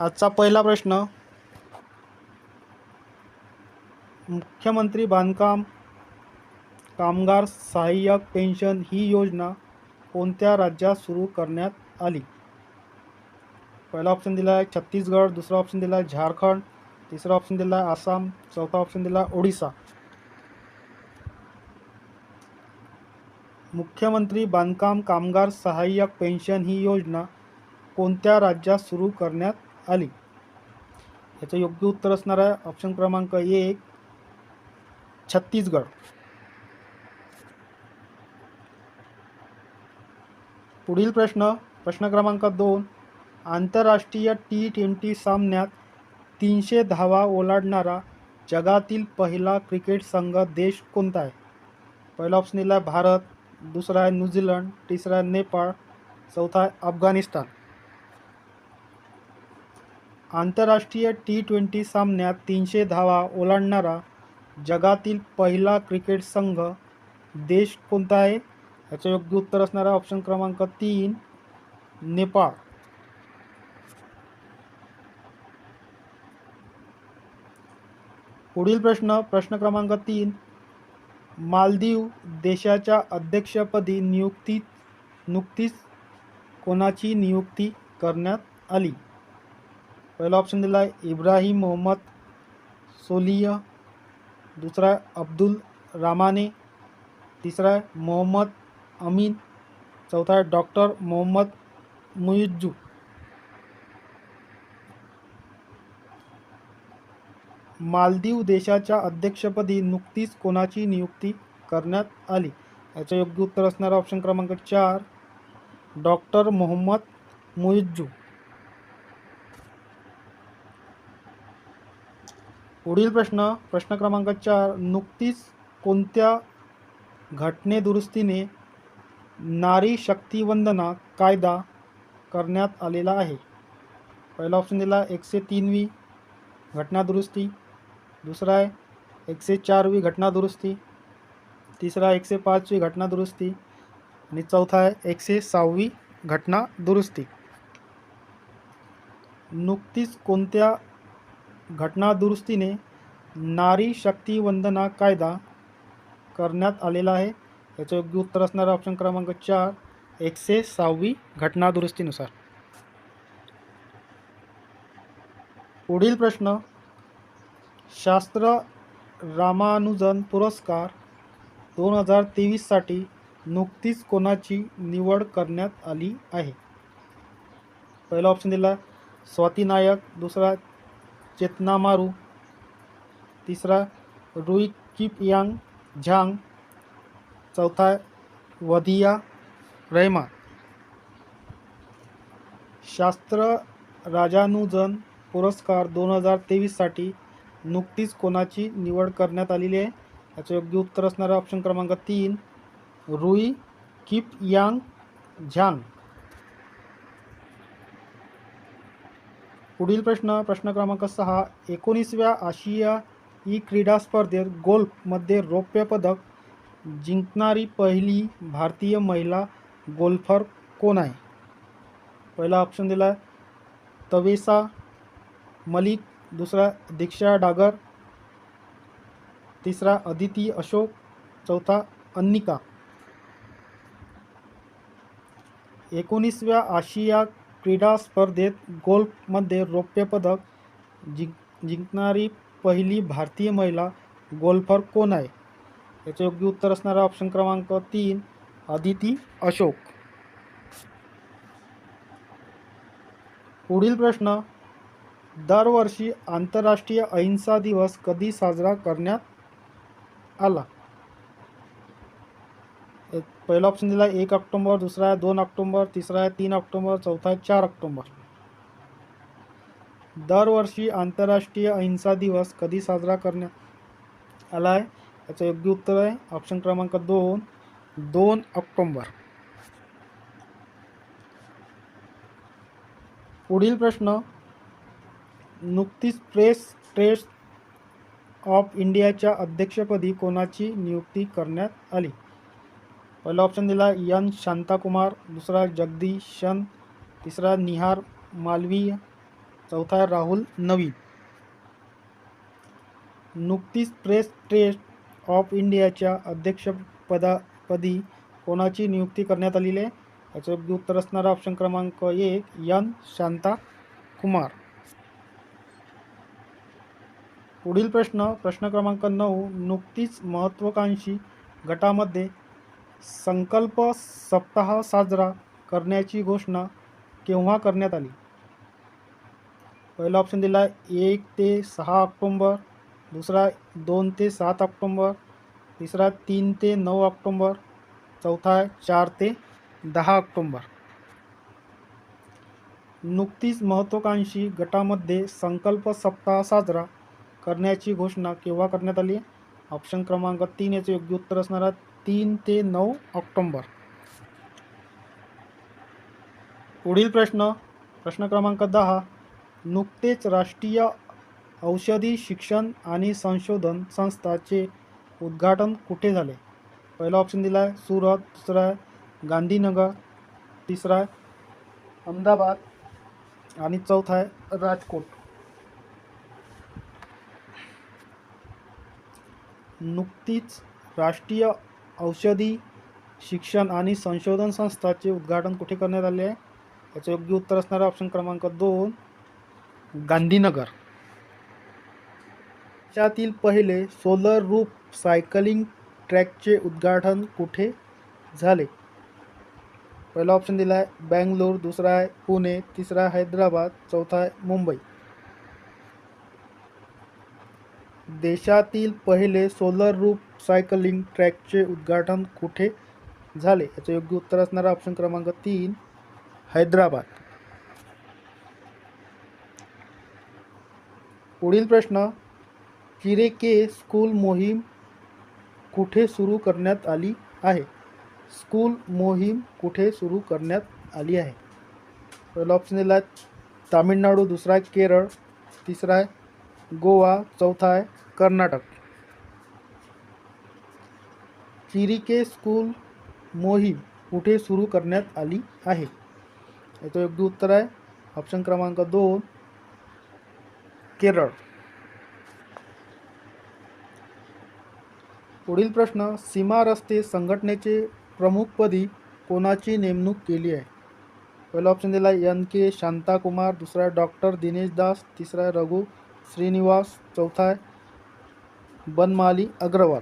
आजचा पहिला प्रश्न, मुख्यमंत्री बांधकाम कामगार सहाय्यक पेन्शन ही योजना कोणत्या राज्यात सुरू करण्यात आली? पहिला ऑप्शन दिला आहे छत्तीसगड, दुसरा ऑप्शन दिला आहे झारखंड, तिसरा ऑप्शन दिला आहे आसाम, चौथा ऑप्शन दिला आहे ओडिसा. मुख्यमंत्री बांधकाम कामगार सहाय्यक पेन्शन ही योजना कोणत्या राज्यात सुरू करण्यात आली? याचं योग्य उत्तर असणार आहे ऑप्शन क्रमांक 1, छत्तीसगड. पुढील प्रश्न क्रमांक 2, आंतरराष्ट्रीय T20 सामन्यात 300 धावा ओलांडणारा जगातील पहिला क्रिकेट संघ देश कोणता आहे? पहिला ऑप्शन दिला आहे भारत, दुसरा आहे न्यूझीलंड, तिसरा आहे नेपाळ, चौथा आहे अफगाणिस्तान. आंतरराष्ट्रीय T20 सामन्यात 300 धावा ओलांडणारा जगातील पहिला क्रिकेट संघ देश कोणता आहे? याचं योग्य उत्तर असणार आहे ऑप्शन क्रमांक 3, नेपाळ. पुढील प्रश्न क्रमांक 3, मालदीव देशाच्या अध्यक्षपदी नुकतीच कोणाची नियुक्ती करण्यात आली? पहिला ऑप्शन दिला आहे इब्राहिम मोहम्मद सोलिह, दुसरा आहे अब्दुल रामाने, तिसरा आहे मोहम्मद अमीन, चौथा आहे डॉक्टर मोहम्मद मुइज्जू. मालदीव देशाच्या अध्यक्षपदी नुकतीच कोणाची नियुक्ती करण्यात आली? याचं योग्य उत्तर असणारा ऑप्शन क्रमांक 4, डॉक्टर मोहम्मद मुइज्जू. पुढील प्रश्न क्रमांक 4, नुकतीच कोणत्या घटनेदुरुस्तीने नारी शक्ती वंदना कायदा करण्यात आलेला आहे? पहिला ऑप्शन दिला 103वी घटनादुरुस्ती, दुसरा आहे 104वी घटनादुरुस्ती, तिसरा 105वी घटनादुरुस्ती आणि चौथा आहे 106वी घटनादुरुस्ती. नुकतीच कोणत्या घटनादुरुस्तीने नारी शक्ती वंदना कायदा करण्यात आलेला आहे? याचं योग्य उत्तर असणार ऑप्शन क्रमांक 4, 106वी घटनादुरुस्तीनुसार. पुढील प्रश्न, शास्त्र रामानुजन पुरस्कार 2023साठी नुकतीच कोणाची निवड करण्यात आली आहे? पहिला ऑप्शन दिला स्वाती नायक, दुसरा चेतना मारू, तिसरा रुई किप यांग झांग, चौथा वधिया रहमान. शास्त्र राजानुजन पुरस्कार 2023साठी नुकतीच कोणाची निवड करण्यात आलेली आहे? याचं योग्य उत्तर असणारं ऑप्शन क्रमांक 3, रुई किप यांग झांग. पुढील प्रश्न क्रमांक 6, 19व्या आशियाई क्रीडा स्पर्धेत गोल्फमध्ये रौप्य पदक जिंकणारी पहिली भारतीय महिला गोल्फर कोण आहे? पहिला ऑप्शन दिला आहे तवेसा मलिक, दुसरा दीक्षा डागर, तिसरा अदिती अशोक, चौथा अन्निका. 19व्या आशिया क्रीडा स्पर्धेत गोल्फमध्ये रौप्य पदक जिंकणारी पहिली भारतीय महिला गोल्फर कोण आहे? याचं योग्य उत्तर असणारा ऑप्शन क्रमांक 3, अदिती अशोक. पुढील प्रश्न, दरवर्षी आंतरराष्ट्रीय अहिंसा दिवस कधी साजरा करण्यात आला? पहिला ऑप्शन दिला 1 ऑक्टोबर, दुसरा आहे 2 ऑक्टोबर, तिसरा आहे 3 ऑक्टोबर, चौथा आहे 4 ऑक्टोबर. दरवर्षी आंतरराष्ट्रीय अहिंसा दिवस कधी साजरा करण्यात आला आहे? याचं योग्य उत्तर आहे ऑप्शन क्रमांक 2 ऑक्टोबर. पुढील प्रश्न, नुकतीच प्रेस ट्रस्ट ऑफ इंडियाच्या अध्यक्षपदी कोणाची नियुक्ती करण्यात आली? पहिला ऑप्शन दिला एन शांताकुमार, दुसरा जगदीशन, तिसरा निहार मालवीय, चौथा आहे राहुल नवीन. नुकतीच प्रेस ट्रस्ट ऑफ इंडियाच्या अध्यक्षपदी कोणाची नियुक्ती करण्यात आलेली आहे? याचं योग्य उत्तर असणारा ऑप्शन क्रमांक 1 एन शांता कुमार. पुढील प्रश्न क्रमांक 9. नुकतीच महत्त्वाकांक्षी गटामध्ये संकल्प सप्ताह साजरा करण्याची घोषणा केव्हा करण्यात आली? पहिला ऑप्शन दिला आहे 1 ते 6 ऑक्टोंबर, दुसरा 2 ते 7 ऑक्टोंबर, तिसरा 3 ते 9 ऑक्टोंबर, चौथा आहे 4 ते 10 ऑक्टोंबर. नुकतीच महत्त्वाकांक्षी गटामध्ये संकल्प सप्ताह साजरा करण्याची घोषणा केव्हा करण्यात आली? ऑप्शन क्रमांक 3 याचे योग्य उत्तर असणारा 3 ते 9 ऑक्टोंबर. पुढील प्रश्न क्रमांक 10. नुकतेच राष्ट्रीय औषधी शिक्षण आणि संशोधन संस्थाचे उद्घाटन कुठे झाले? पहिला ऑप्शन दिला आहे सुरत, दुसरा आहे गांधीनगर, तिसरा आहे अहमदाबाद आणि चौथा आहे राजकोट. नुकतीच राष्ट्रीय औषधी शिक्षण आणि संशोधन संस्थाचे उद्घाटन कुठे करण्यात आले आहे? याचे योग्य उत्तर असणारा ऑप्शन क्रमांक 2 गांधीनगर. देशातील पहिले सोलर रूफ सायकलिंग ट्रॅकचे उद्घाटन कुठे झाले? पहिला ऑप्शन दिला आहे बँगलोर, दुसरा आहे पुणे, तिसरा हैदराबाद, चौथा आहे मुंबई. देशातील पहिले सोलर रूफ सायकलिंग ट्रॅकचे उद्घाटन कुठे झाले? याचे योग्य उत्तर असणारा ऑप्शन क्रमांक 3 हैदराबाद. पुढील प्रश्न. चिरे के स्कूल मोहीम कुठे सुरू करण्यात आली आहे? स्कूल मोहीम कुठे सुरू करण्यात आली आहे? पहिला ऑप्शन दिला आहे तामिळनाडू, दुसरा आहे केरळ, तिसरा आहे गोवा, चौथा आहे कर्नाटक. चिरे के स्कूल मोहीम कुठे सुरू करण्यात आली आहे? याचं योग्य उत्तर आहे ऑप्शन क्रमांक 2 केरळ. पुढील प्रश्न. सीमा रस्ते संघटनेचे प्रमुखपदी कोणाची नेमणूक केली आहे? पहिला ऑप्शन दिला एन के शांता कुमार, दुसरा आहे डॉक्टर दिनेश दास, तिसरा आहे रघु श्रीनिवास, चौथा आहे बनमाली अग्रवाल.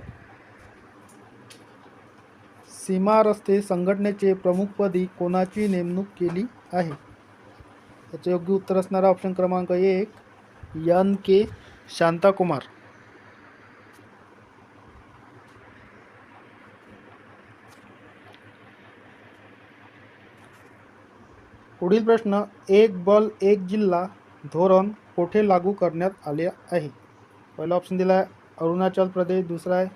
सीमा रस्ते संघटनेचे प्रमुखपदी कोणाची नेमणूक केली आहे? याचे योग्य उत्तर असणारा ऑप्शन क्रमांक 1 एन के शांता कुमार. पुढील प्रश्न. एक बल एक जिल्हा धोरण कोठे लागू करण्यात आले आहे? पहिला ऑप्शन दिला आहे अरुणाचल प्रदेश, दुसरा आहे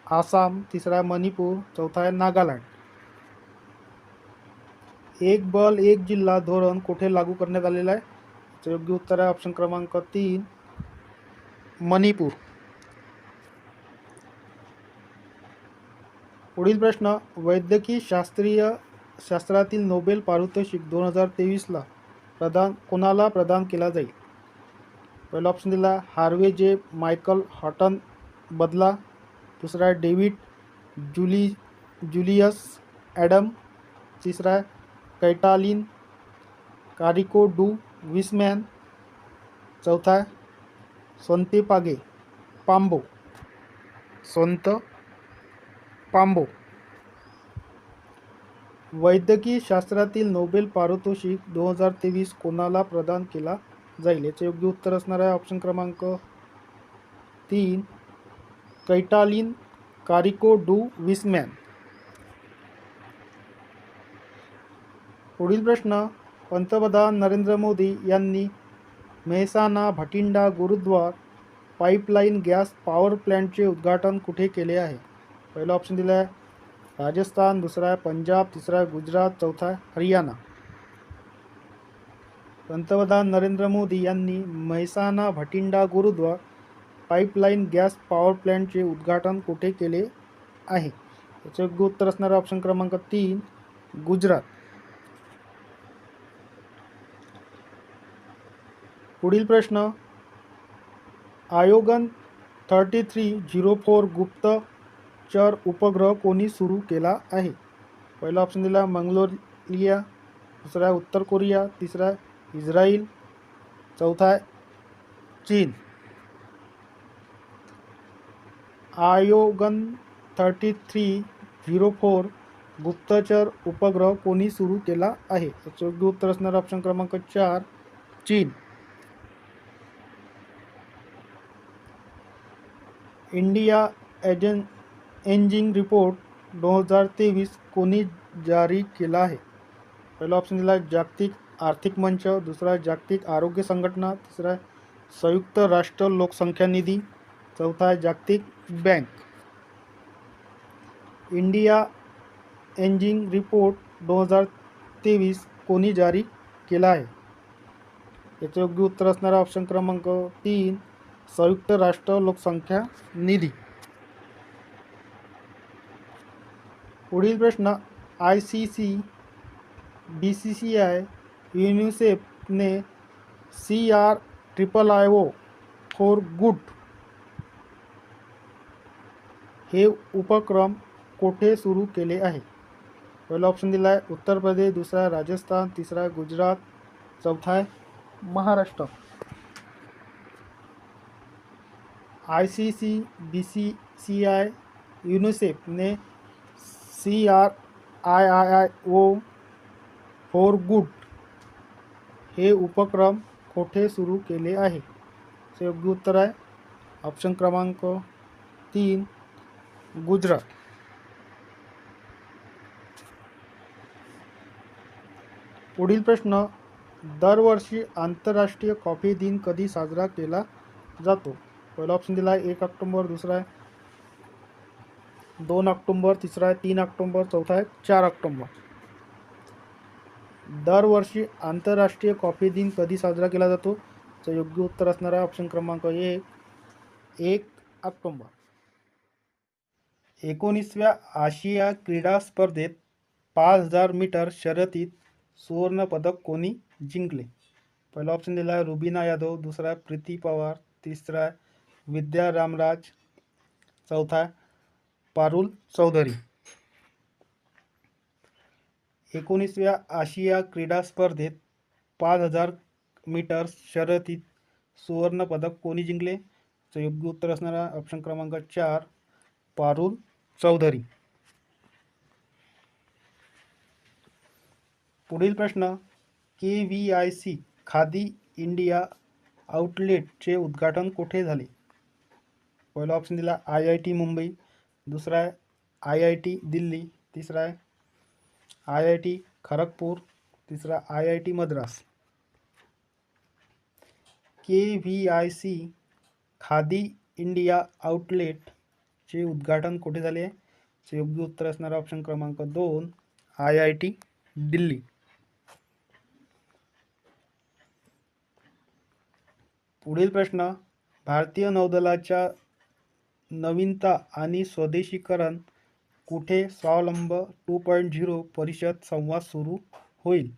आसाम, तिसरा आहे मणिपूर, चौथा आहे नागालँड. एक बल एक जिल्हा धोरण कुठे लागू करण्यात आलेलं आहे? याचं योग्य उत्तर आहे ऑप्शन क्रमांक 3 मणिपूर. पुढील प्रश्न. वैद्यकीय शास्त्रातील नोबेल पारितोषिक 2023ला कोणाला प्रदान केला जाईल? पहिला ऑप्शन दिला हार्वे जे मायकल हॉटन बदला, दुसरा आहे डेव्हिड जुलियस ॲडम, तिसरा आहे कैटालिन कारिको डू विसमॅन, चौथा आहे स्वंते पांबो. वैद्यकीय शास्त्रातील नोबेल पारितोषिक 2023 कोणाला प्रदान केला जाईल? याचे योग्य उत्तर असणार आहे ऑप्शन क्रमांक 3 कैटालिन कारिको डू विसमॅन. पुढील प्रश्न. पंतप्रधान नरेंद्र मोदी यांनी मेहसाणा भटिंडा गुरुद्वार पाईपलाईन गॅस पॉवर प्लॅन्टचे उद्घाटन कुठे केले आहे? पहिला ऑप्शन दिला आहे राजस्थान, दुसरा आहे पंजाब, तिसरा आहे गुजरात, चौथा आहे हरियाणा. पंतप्रधान नरेंद्र मोदी यांनी मेहसाणा भटिंडा गुरुद्वार पाईपलाईन गॅस पॉवर प्लॅन्टचे उद्घाटन कुठे केले आहे? याचे योग्य उत्तर असणारा ऑप्शन क्रमांक 3 गुजरात. पुढील प्रश्न, आयोगन 3304 गुप्तचर उपग्रह कोणी सुरू केला आहे? पहिला ऑप्शन दिला मंगोलिया, दुसरा आहे उत्तर कोरिया, तिसरा आहे इस्रायल, चौथा आहे चीन. आयोगन 3304 गुप्तचर उपग्रह कोणी सुरू केला आहे? याचं योग्य उत्तर असणार ऑप्शन क्रमांक 4, चीन. इंडिया एजिंग रिपोर्ट 2023 कोणी जारी केला आहे? पहिला ऑप्शन दिला जागतिक आर्थिक मंच, दुसरा जागतिक आरोग्य संघटना, तिसरा संयुक्त राष्ट्र लोकसंख्या निधी, चौथा जागतिक बँक. इंडिया एजिंग रिपोर्ट 2023 कोणी जारी केला आहे? याचं योग्य उत्तर असणार ऑप्शन क्रमांक 3, संयुक्त राष्ट्र लोकसंख्या निधी. पुढील प्रश्न, ICC, BCCI, युनिसेफने CRIIO for good हे उपक्रम कोठे सुरू केले आहे? पहिला ऑप्शन दिला आहे उत्तर प्रदेश, दुसरा आहे राजस्थान, तिसरा आहे गुजरात, चौथा आहे Maharashtra. ICC, BCCI, युनिसेफने CRIIO for good हे उपक्रम कोठे सुरू केले आहे? ते योग्य उत्तर आहे ऑप्शन क्रमांक 3, गुजरात. पुढील प्रश्न, दरवर्षी आंतरराष्ट्रीय कॉफी दिन कधी साजरा केला जातो? पहिला ऑप्शन दिला आहे 1 ऑक्टोबर, दुसरा आहे 2 ऑक्टोबर, तिसरा आहे 3 ऑक्टोबर, चौथा आहे 4 ऑक्टोबर. दरवर्षी आंतरराष्ट्रीय कॉफी दिन कधी साजरा केला जातो? तर योग्य उत्तर असणार आहे ऑप्शन क्रमांक 1 ऑक्टोबर. 19व्या आशिया क्रीडा स्पर्धेत 5000 मीटर शर्यतीत सुवर्ण पदक कोणी जिंकले? पहिला ऑप्शन दिला आहे रुबीना यादव, दुसरा आहे प्रीती पवार, तिसरा आहे विद्या रामराज, चौथा आहे पारुल चौधरी. 19व्या आशिया क्रीडा स्पर्धेत 5000 मीटर शर्यतीत सुवर्ण पदक कोणी जिंकले? तर योग्य उत्तर असणार आहे ऑप्शन क्रमांक 4, पारुल चौधरी. पुढील प्रश्न, KVIC खादी इंडिया आउटलेटचे उद्घाटन कुठे झाले? पहिला ऑप्शन दिला IIT मुंबई, दुसरा आहे IIT दिल्ली, तिसरा आहे IIT खरगपूर, तिसरा IIT Madras. KVIC Khadi India आउटलेटचे उद्घाटन कुठे झाले? योग्य उत्तर असणार ऑप्शन क्रमांक 2, IIT दिल्ली. पुढील प्रश्न, भारतीय नौदलाच्या नवीनता आणि स्वदेशीकरण कुठे स्वावलंब 2.0 परिषद संवाद सुरू होईल?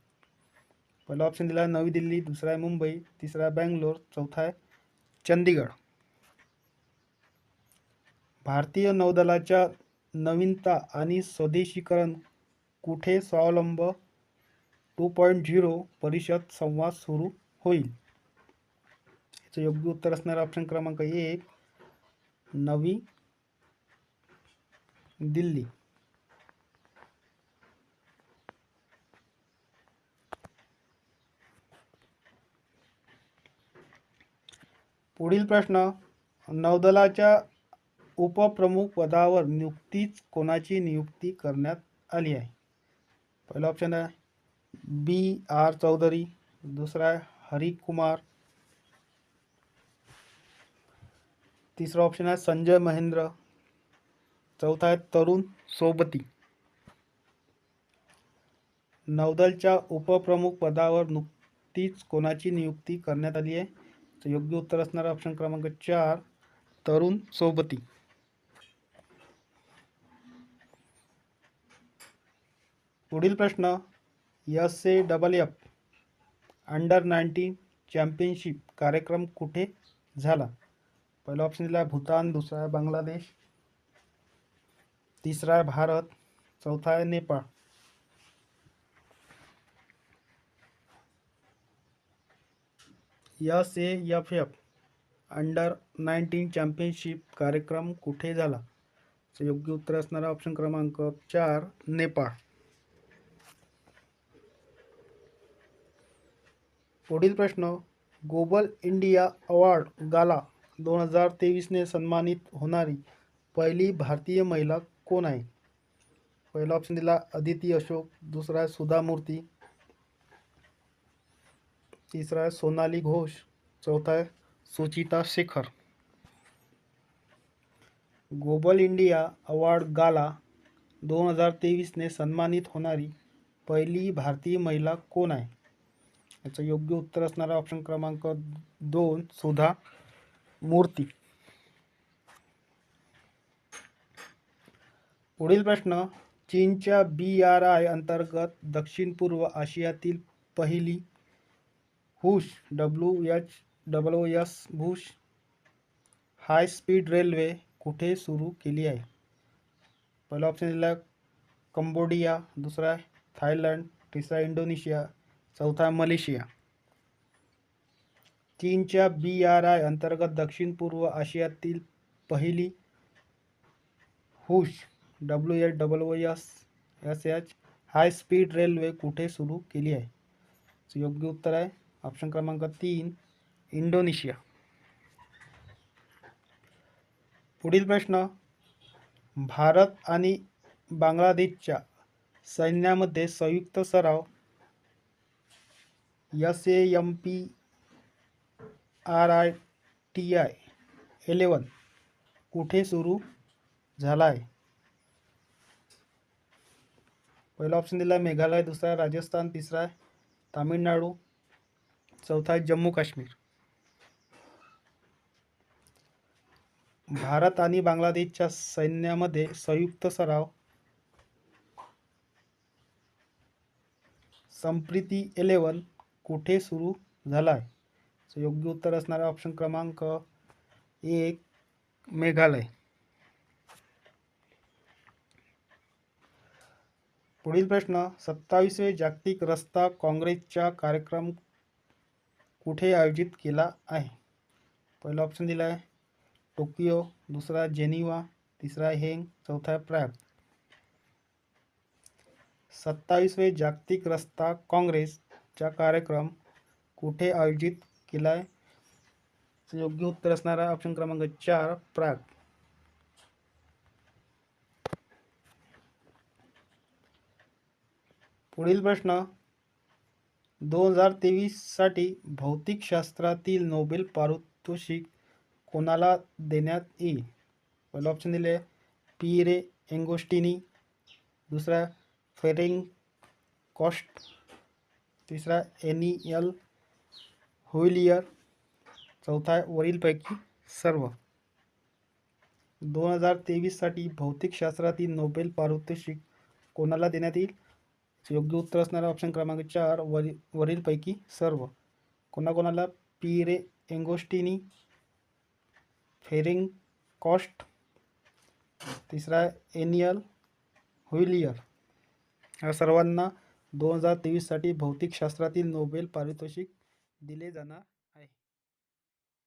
पहिला ऑप्शन दिला आहे नवी दिल्ली, दुसरा आहे मुंबई, तिसरा आहे बँगलोर, चौथा आहे चंदीगड. भारतीय नौदलाच्या नवीनता आणि स्वदेशीकरण कुठे स्वावलंब 2.0 परिषद संवाद सुरू होईल? याचं योग्य उत्तर असणार ऑप्शन क्रमांक 1, नवी दिल्ली. पुढील प्रश्न, नौदलाच्या उपप्रमुख पदावर नुकतीच कोणाची नियुक्ती करण्यात आली आहे? पहिला ऑप्शन आहे BR चौधरी, दुसरा आहे हरी कुमार, तिसरा ऑप्शन आहे संजय महेंद्र, चौथा आहे तरुण सोबती. नौदलच्या उपप्रमुख पदावर नुकतीच कोणाची नियुक्ती करण्यात आली आहे? तर योग्य उत्तर असणार ऑप्शन क्रमांक 4, तरुण सोबती. पुढील प्रश्न, SAFF अंडर 19 चॅम्पियनशिप कार्यक्रम कुठे झाला? पहिला ऑप्शन दिला आहे भूतान, दुसरा आहे बांगलादेश, तिसरा आहे भारत, चौथा आहे नेपाळ. SAFF अंडर-19 चॅम्पियनशिप कार्यक्रम कुठे झाला? योग्य उत्तर असणारा ऑप्शन क्रमांक 4 नेपाळ. पुढील प्रश्न, ग्लोबल इंडिया अवॉर्ड गाला 2023 सन्मानित होणारी पहिली भारतीय महिला कोण आहे? पहिला ऑप्शन दिला अदिती अशोक, दुसरा आहे सुधा मूर्ती, तीसरा है सोनाली घोष, चौथा है Suchita Shekhar. Global India award gala 2023 ने सन्मानित होणारी पहिली भारतीय महिला कोण आहे? याचं योग्य उत्तर असणारा ऑप्शन क्रमांक 2 सुधा मूर्ती. पुढील प्रश्न, चीनच्या BRI अंतर्गत दक्षिण पूर्व आशियातील पहिली हुश WHWS हुश हाय स्पीड रेल्वे कुठे सुरू केली आहे? पहिला ऑप्शन दिला कंबोडिया, दुसरा थायलंड, तिसरा इंडोनेशिया, चौथा मलेशिया. चीनच्या BRI अंतर्गत दक्षिण पूर्व आशियातील पहिली हुश WHWS हाय स्पीड रेल्वे कुठे सुरू केली आहे? योग्य उत्तर आहे ऑप्शन क्रमांक 3 इंडोनेशिया. पुढील प्रश्न, भारत आणि बांगलादेशच्या सैन्यामध्ये संयुक्त सराव SAMPRITI-11 कुठे सुरू झाला आहे? पहिला ऑप्शन दिला मेघालय, दुसरा राजस्थान, तिसरा तामिळनाडू, चौथा जम्मू काश्मीर. भारत आणि बांगलादेशच्या सैन्यामध्ये संयुक्त सराव संप्रीती 11 कुठे सुरू झाला आहे? योग्य उत्तर असणारा ऑप्शन क्रमांक 1 मेघालय. पुढील प्रश्न, 27वे जागतिक रस्ता काँग्रेसचा कार्यक्रम कुठे आयोजित केला आहे? पहिला ऑप्शन दिला आहे टोकियो, दुसरा जेनिवा, तिसरा हेंग, चौथा प्राग. 27वे जागतिक रस्ता काँग्रेसचा कार्यक्रम कुठे आयोजित केला आहे? योग्य उत्तर असणारा ऑप्शन क्रमांक 4 प्राग. पुढील प्रश्न, 2023 साठी भौतिकशास्त्रातील नोबेल पारितोषिक कोणाला देण्यात येईल? पहिला ऑप्शन दिले पिएरे एंगोस्टिनी, दुसरा फेरेंग कॉस्ट, तिसरा एनियल हुइलियर, चौथा वरीलपैकी सर्व. 2023 साठी भौतिकशास्त्रातील नोबेल पारितोषिक कोणाला देण्यात येईल? योग्य उत्तर असणारा ऑप्शन क्रमांक 4 वरीलपैकी सर्व. कोणाकोणाला? पिएरे एंगोस्टिनी, फेरेंग कॉस्ट, तिसरा एनियल हुइलियर. या सर्वांना 2023 साठी भौतिकशास्त्रातील नोबेल पारितोषिक दिले जाणार आहे.